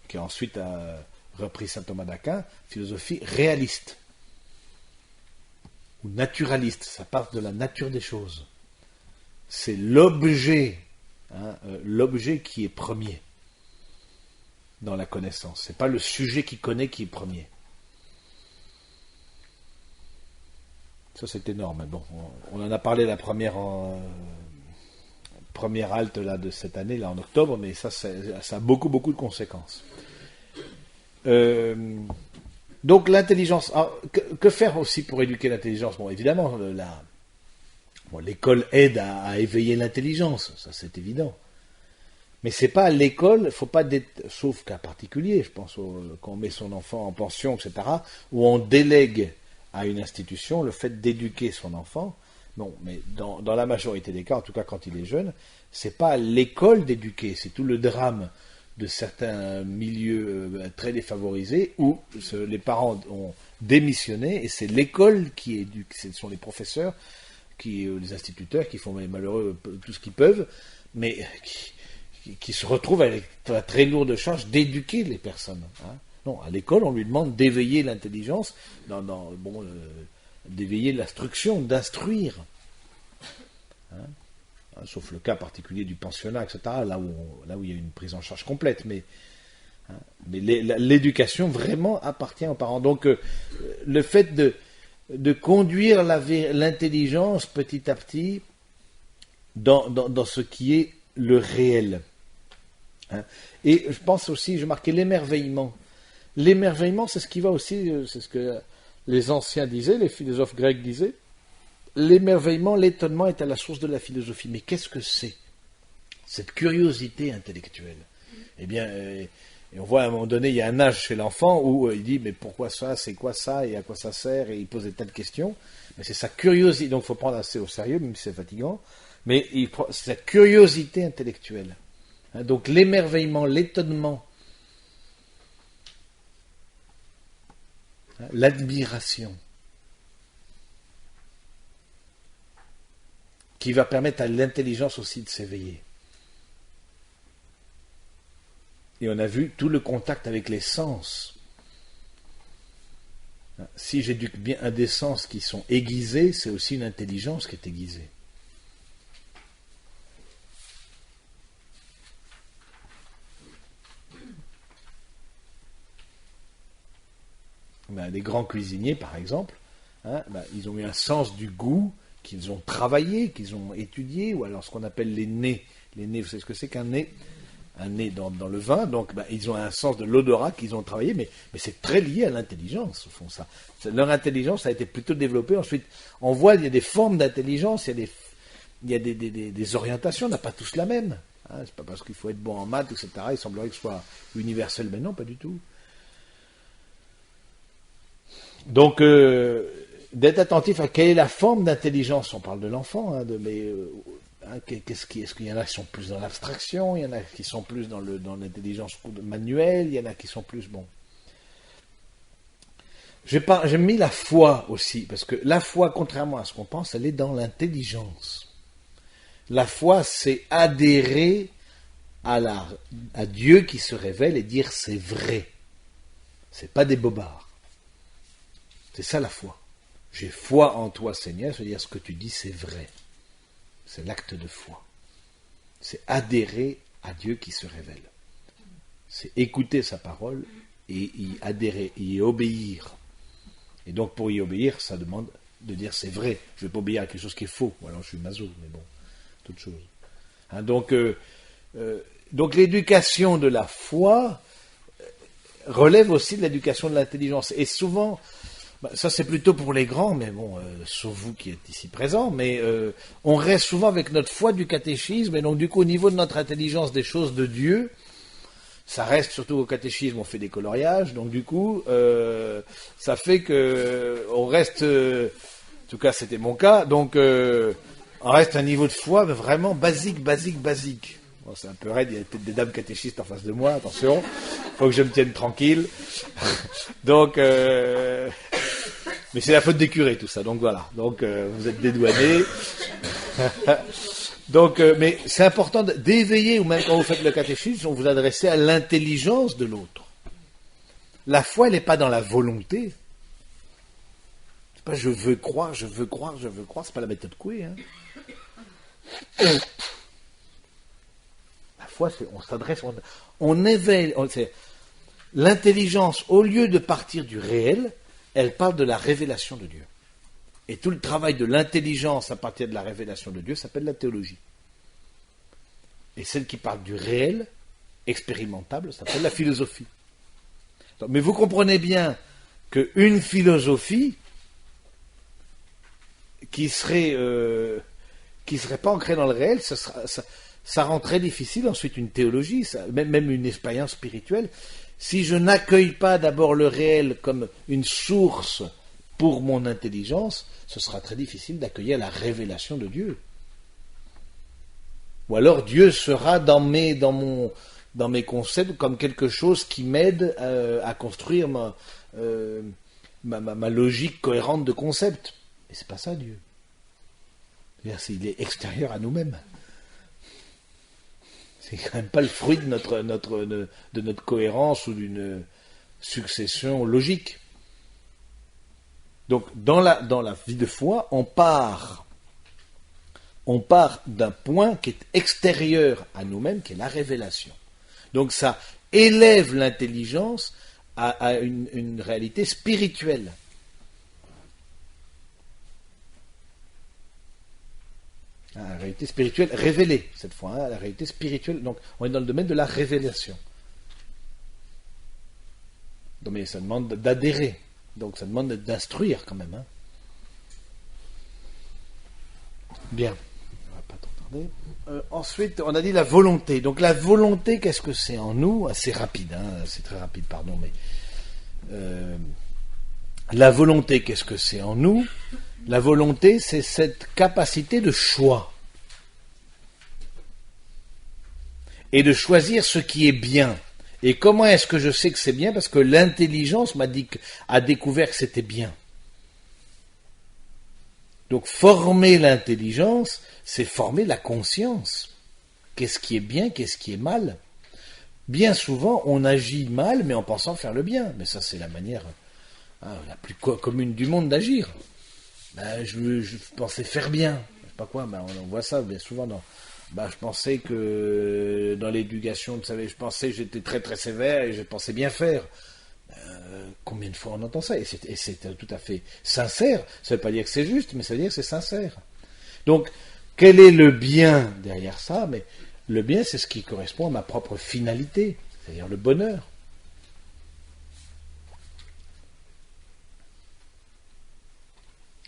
qui ensuite a repris saint Thomas d'Aquin, philosophie réaliste ou naturaliste. Ça part de la nature des choses. C'est l'objet, l'objet qui est premier dans la connaissance. C'est pas le sujet qui connaît qui est premier. Ça c'est énorme. Bon, on en a parlé la première halte là, de cette année, là en octobre, mais ça a beaucoup de conséquences. Donc l'intelligence, que faire aussi pour éduquer l'intelligence? Bon, évidemment, l'école aide à éveiller l'intelligence, ça c'est évident. Mais c'est pas à l'école, faut pas sauf cas particulier, je pense quand on met son enfant en pension, etc., où on délègue à une institution le fait d'éduquer son enfant. Non, mais dans la majorité des cas, en tout cas quand il est jeune, c'est pas à l'école d'éduquer, c'est tout le drame de certains milieux très défavorisés où les parents ont démissionné et c'est l'école qui éduque, ce sont les professeurs, les instituteurs qui font les malheureux tout ce qu'ils peuvent, mais qui se retrouvent avec la très lourde charge d'éduquer les personnes. Non, à l'école, on lui demande d'éveiller l'intelligence, d'éveiller l'instruction, d'instruire. Sauf le cas particulier du pensionnat, etc., là où il y a une prise en charge complète. Mais l'éducation vraiment appartient aux parents. Donc, le fait de conduire l'intelligence petit à petit dans ce qui est le réel. Et je pense aussi, je marquais l'émerveillement. L'émerveillement, c'est ce qui va aussi, c'est ce que les anciens disaient, les philosophes grecs disaient. L'émerveillement, l'étonnement est à la source de la philosophie. Mais qu'est-ce que c'est? Cette curiosité intellectuelle. Eh bien, et on voit à un moment donné, il y a un âge chez l'enfant où il dit, mais pourquoi ça, c'est quoi ça, et à quoi ça sert, et il pose des tas de questions. Mais c'est sa curiosité, donc il faut prendre assez au sérieux, même si c'est fatigant, mais c'est sa curiosité intellectuelle. Donc l'émerveillement, l'étonnement, l'admiration, qui va permettre à l'intelligence aussi de s'éveiller. Et on a vu tout le contact avec les sens. Si j'éduque bien un des sens qui sont aiguisés, c'est aussi une intelligence qui est aiguisée. Les grands cuisiniers, par exemple, ils ont eu un sens du goût qu'ils ont travaillé, qu'ils ont étudié, ou alors ce qu'on appelle les nez. Les nez, vous savez ce que c'est qu'un nez? Un nez dans le vin, donc ils ont un sens de l'odorat qu'ils ont travaillé, mais c'est très lié à l'intelligence, au fond, ça. Leur intelligence a été plutôt développée. Ensuite, on voit il y a des formes d'intelligence, il y a des orientations, on n'a pas tous la même. C'est pas parce qu'il faut être bon en maths, etc., il semblerait que ce soit universel, mais non, pas du tout. Donc, d'être attentif à quelle est la forme d'intelligence. On parle de l'enfant, est-ce qu'il y en a qui sont plus dans l'abstraction, il y en a qui sont plus dans l'intelligence manuelle, il y en a qui sont plus bon. J'ai mis la foi aussi, parce que la foi, contrairement à ce qu'on pense, elle est dans l'intelligence. La foi, c'est adhérer à Dieu qui se révèle et dire c'est vrai. C'est pas des bobards. C'est ça la foi. J'ai foi en toi, Seigneur, c'est-à-dire ce que tu dis, c'est vrai. C'est l'acte de foi. C'est adhérer à Dieu qui se révèle. C'est écouter sa parole et y adhérer, y obéir. Et donc pour y obéir, ça demande de dire c'est vrai. Je ne vais pas obéir à quelque chose qui est faux. Ou alors je suis maso, mais bon, toute chose. Hein, donc l'éducation de la foi relève aussi de l'éducation de l'intelligence. Et souvent, ça c'est plutôt pour les grands, mais bon, sauf vous qui êtes ici présents, mais on reste souvent avec notre foi du catéchisme, et donc du coup au niveau de notre intelligence des choses de Dieu, ça reste surtout au catéchisme, on fait des coloriages, donc du coup, ça fait que on reste, en tout cas c'était mon cas, donc on reste à un niveau de foi vraiment basique. Bon, c'est un peu raide, il y a peut-être des dames catéchistes en face de moi, attention, faut que je me tienne tranquille. Donc, mais c'est la faute des curés tout ça, donc voilà, donc vous êtes dédouanés. Donc, mais c'est important d'éveiller, ou même quand vous faites le catéchisme, vous vous adressez à l'intelligence de l'autre. La foi, elle n'est pas dans la volonté. C'est pas je veux croire, c'est pas la méthode Coué. Hein. La foi, c'est on s'adresse, on éveille. L'intelligence, au lieu de partir du réel, elle parle de la révélation de Dieu. Et tout le travail de l'intelligence à partir de la révélation de Dieu s'appelle la théologie. Et celle qui parle du réel, expérimentable, s'appelle la philosophie. Mais vous comprenez bien qu'une philosophie qui serait pas ancrée dans le réel, ça rend très difficile ensuite une théologie, même une expérience spirituelle. Si je n'accueille pas d'abord le réel comme une source pour mon intelligence, ce sera très difficile d'accueillir la révélation de Dieu. Ou alors Dieu sera dans mes concepts comme quelque chose qui m'aide à construire ma logique cohérente de concepts. Et c'est pas ça Dieu. Il est extérieur à nous-mêmes. C'est quand même pas le fruit de notre cohérence ou d'une succession logique. Donc, dans la vie de foi, on part d'un point qui est extérieur à nous-mêmes, qui est la révélation. Donc, ça élève l'intelligence à une réalité spirituelle. La réalité spirituelle révélée, cette fois, hein, la réalité spirituelle. Donc, on est dans le domaine de la révélation. Donc, mais ça demande d'adhérer. Donc ça demande d'instruire quand même. Hein. Bien. On va pas trop tarder. Ensuite, on a dit la volonté. Donc la volonté, qu'est-ce que c'est en nous? Assez rapide, hein, c'est très rapide, pardon, mais la volonté, qu'est-ce que c'est en nous? La volonté, c'est cette capacité de choix. Et de choisir ce qui est bien. Et comment est-ce que je sais que c'est bien? Parce que l'intelligence a découvert que c'était bien. Donc former l'intelligence, c'est former la conscience. Qu'est-ce qui est bien, qu'est-ce qui est mal? Bien souvent, on agit mal, mais en pensant faire le bien. Mais ça, c'est la manière la plus commune du monde d'agir. Je pensais faire bien. Je sais pas quoi, on voit ça bien souvent dans... je pensais que dans l'éducation, vous savez, je pensais que j'étais très très sévère et je pensais bien faire. Combien de fois on entend ça? Et c'est tout à fait sincère. Ça ne veut pas dire que c'est juste, mais ça veut dire que c'est sincère. Donc, quel est le bien derrière ça? Mais le bien, c'est ce qui correspond à ma propre finalité, c'est-à-dire le bonheur.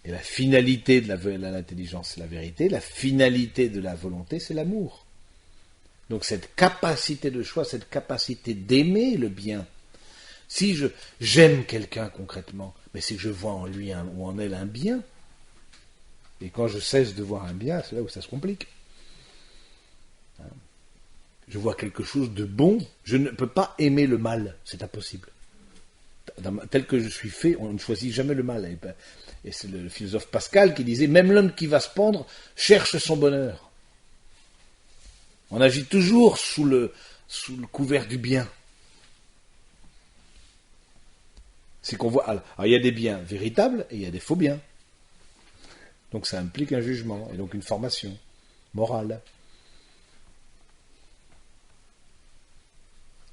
Et la finalité de l'intelligence, c'est la vérité. La finalité de la volonté, c'est l'amour. Donc cette capacité de choix, cette capacité d'aimer le bien. Si j'aime quelqu'un concrètement, mais c'est que je vois en lui ou en elle un bien. Et quand je cesse de voir un bien, c'est là où ça se complique. Je vois quelque chose de bon. Je ne peux pas aimer le mal. C'est impossible. Tel que je suis fait, on ne choisit jamais le mal. Et c'est le philosophe Pascal qui disait, même l'homme qui va se pendre cherche son bonheur. On agit toujours sous le couvert du bien. C'est qu'on voit. Alors, il y a des biens véritables et il y a des faux biens. Donc ça implique un jugement et donc une formation morale.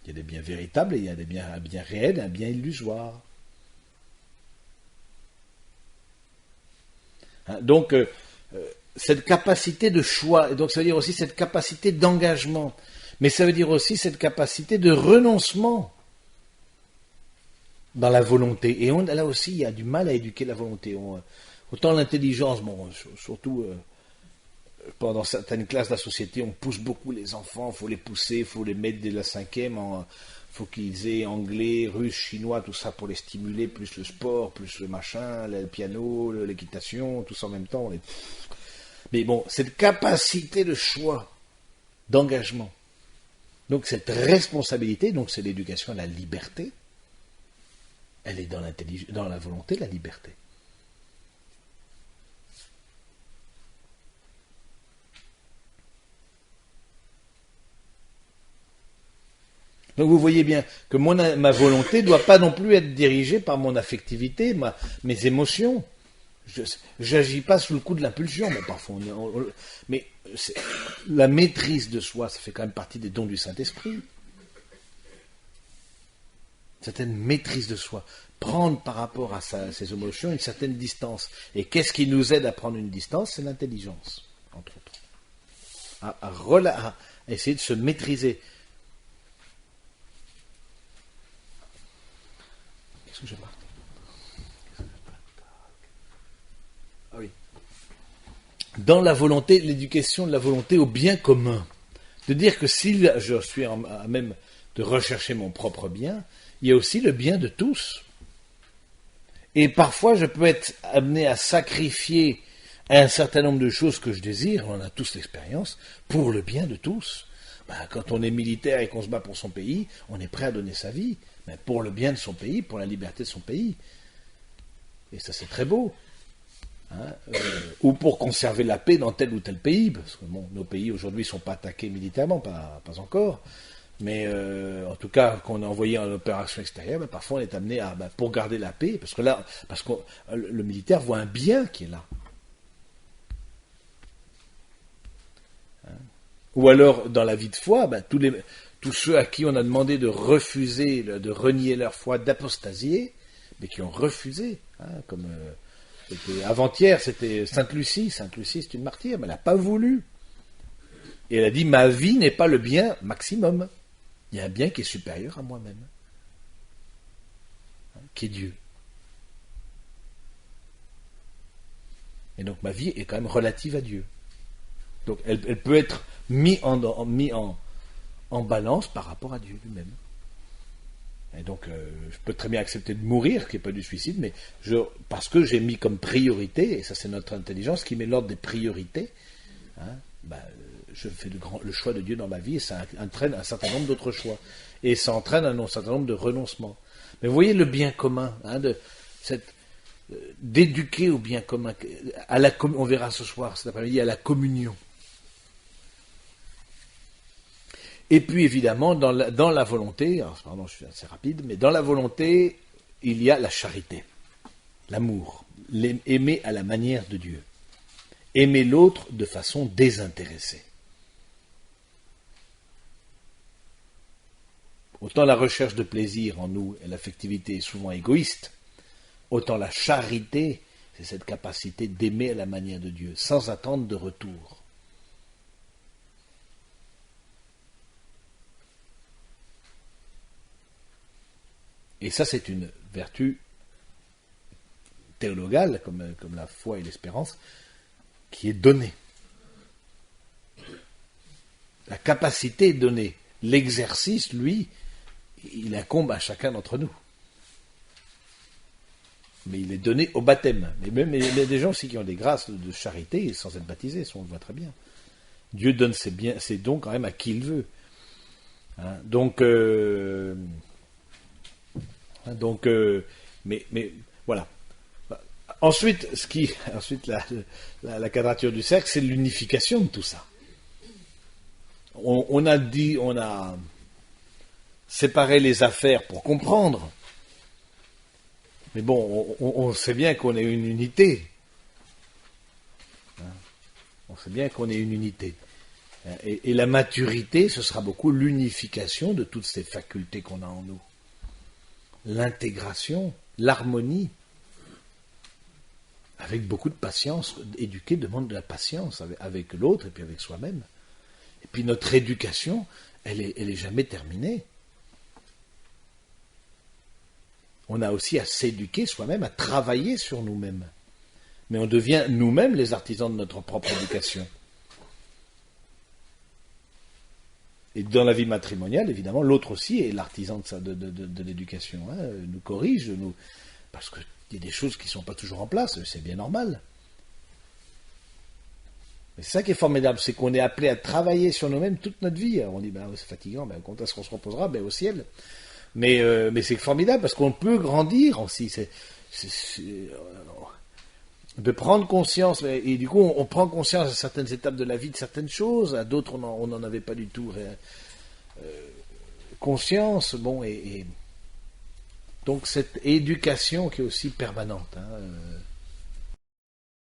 Il y a des biens véritables et il y a un bien réel et un bien illusoire. Hein, donc, cette capacité de choix, et donc ça veut dire aussi cette capacité d'engagement, mais ça veut dire aussi cette capacité de renoncement dans la volonté. Et là aussi, il y a du mal à éduquer la volonté. Autant l'intelligence, bon, surtout pendant certaines classes de la société, on pousse beaucoup les enfants, il faut les pousser, il faut les mettre dès la cinquième, faut qu'ils aient anglais, russe, chinois, tout ça pour les stimuler, plus le sport, plus le machin, le piano, l'équitation, tout ça en même temps. Mais bon, cette capacité de choix, d'engagement, donc cette responsabilité, donc c'est l'éducation à la liberté, elle est dans la volonté, la liberté. Donc vous voyez bien que ma volonté ne doit pas non plus être dirigée par mon affectivité, mes émotions. Je n'agis pas sous le coup de l'impulsion, mais parfois mais la maîtrise de soi, ça fait quand même partie des dons du Saint-Esprit. Une certaine maîtrise de soi. Prendre par rapport à ses émotions une certaine distance. Et qu'est-ce qui nous aide à prendre une distance? C'est l'intelligence, entre autres. À essayer de se maîtriser. Qu'est-ce que j'ai marqué? Ah oui. Dans la volonté, l'éducation de la volonté au bien commun. De dire que si je suis à même de rechercher mon propre bien, il y a aussi le bien de tous. Et parfois, je peux être amené à sacrifier un certain nombre de choses que je désire, on en a tous l'expérience, pour le bien de tous. Quand on est militaire et qu'on se bat pour son pays, on est prêt à donner sa vie, mais pour le bien de son pays, pour la liberté de son pays. Et ça, c'est très beau. Hein, ou pour conserver la paix dans tel ou tel pays, parce que bon, nos pays aujourd'hui ne sont pas attaqués militairement, pas encore. Mais en tout cas, quand on est envoyé en opération extérieure, parfois on est amené à, pour garder la paix, parce que le militaire voit un bien qui est là. Hein? Ou alors, dans la vie de foi, tous ceux à qui on a demandé de refuser, de renier leur foi, d'apostasier, mais qui ont refusé. Hein, comme avant-hier, c'était Sainte Lucie. Sainte Lucie, c'est une martyre, mais elle n'a pas voulu. Et elle a dit, ma vie n'est pas le bien maximum. Il y a un bien qui est supérieur à moi-même, qui est Dieu. Et donc ma vie est quand même relative à Dieu. Donc elle peut être mise en balance par rapport à Dieu lui-même. Et donc je peux très bien accepter de mourir, qui n'est pas du suicide, mais parce que j'ai mis comme priorité, et ça c'est notre intelligence qui met l'ordre des priorités, je fais le choix de Dieu dans ma vie et ça entraîne un certain nombre d'autres choix. Et ça entraîne un certain nombre de renoncements. Mais vous voyez le bien commun, d'éduquer au bien commun, on verra ce soir, cet après-midi, à la communion. Et puis évidemment, dans la volonté, pardon, je suis assez rapide, mais dans la volonté, il y a la charité, l'amour, aimer à la manière de Dieu, aimer l'autre de façon désintéressée. Autant la recherche de plaisir en nous et l'affectivité est souvent égoïste, autant la charité, c'est cette capacité d'aimer à la manière de Dieu, sans attendre de retour. Et ça, c'est une vertu théologale, comme la foi et l'espérance, qui est donnée. La capacité est donnée. L'exercice, lui, il incombe à chacun d'entre nous. Mais il est donné au baptême. Mais il y a des gens aussi qui ont des grâces de charité sans être baptisés, ça on le voit très bien. Dieu donne ses dons quand même à qui il veut. Hein, mais voilà. Ensuite, la quadrature du cercle, c'est l'unification de tout ça. On a séparé les affaires pour comprendre. Mais bon, on sait bien qu'on est une unité. On sait bien qu'on est une unité. Et la maturité, ce sera beaucoup l'unification de toutes ces facultés qu'on a en nous. L'intégration, l'harmonie. Avec beaucoup de patience. Éduquer demande de la patience avec l'autre et puis avec soi-même. Et puis notre éducation, elle est jamais terminée. On a aussi à s'éduquer soi-même, à travailler sur nous-mêmes. Mais on devient nous-mêmes les artisans de notre propre éducation. Et dans la vie matrimoniale, évidemment, l'autre aussi est l'artisan de l'éducation. Nous corrige, parce qu'il y a des choses qui ne sont pas toujours en place, c'est bien normal. Mais c'est ça qui est formidable, c'est qu'on est appelé à travailler sur nous-mêmes toute notre vie. Alors on dit, c'est fatigant, quand est-ce qu'on se reposera? Au ciel. Mais c'est formidable, parce qu'on peut grandir aussi. On peut prendre conscience, et du coup, on prend conscience à certaines étapes de la vie de certaines choses, à d'autres, on n'en avait pas du tout conscience. Bon, et donc cette éducation qui est aussi permanente.